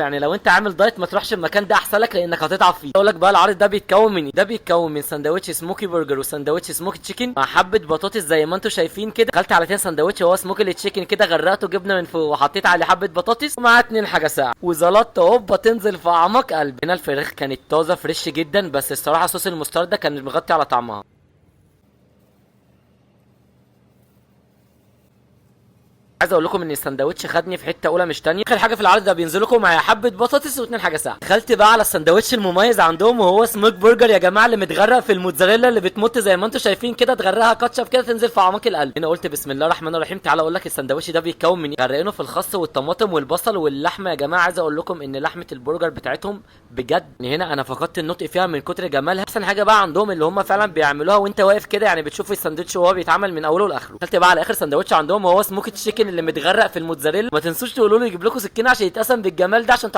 يعني لو انت عامل دايت ما تروحش المكان ده احسن لك لانك هتتعب فيه. اقول لك بقى العرض ده بيتكون من ايه؟ ده بيتكون من سندوتش سموكي برجر وسندوتش سموكي تشيكن مع حبه بطاطس زي ما انتم شايفين كده. دخلت على 2 سندوتش هو سموكي تشيكن كده، غرقته جبنه من فوق وحطيت عليه حبه بطاطس ومعاه 2 حاجه ساقعه وزلطت هوبا تنزل في اعماق قلبي. هنا الفراخ كانت طازه فريش جدا، بس الصراحه صوص المستردة كان مغطي على طعمها. عايز اقول لكم ان السندوتش خدني في حته اولى مش تانية. اخر حاجه في العرض ده بينزل لكم مع حبه بطاطس واتنين حاجه ساعه. دخلت بقى على السندوتش المميز عندهم وهو سموك برجر يا جماعه، اللي متغرق في الموتزاريلا اللي بتمط زي ما انتم شايفين كده، تغرقها كاتشب كده تنزل في اعماق القلب. هنا قلت بسم الله الرحمن الرحيم. تعالى اقول لك السندوتش ده بيتكون من ايه. غرقينه في الخس والطماطم والبصل واللحمه يا جماعه. عايز اقول لكم ان لحمه البرجر بتاعتهم بجد هنا انا فقدت النطق فيها من كتر جمالها. احسن حاجه بقى عندهم اللي هم فعلا بيعملوها وانت واقف كده، يعني بتشوف السندوتش وهو بيتعمل من اوله لاخره. دخلت بقى على اخر سندوتش عندهم وهو سموكي تشيكن اللي متغرق في الموتزاريلا. ما تنسوش تقولوا له يجيب لكم سكينه عشان يتقسم بالجمال ده عشان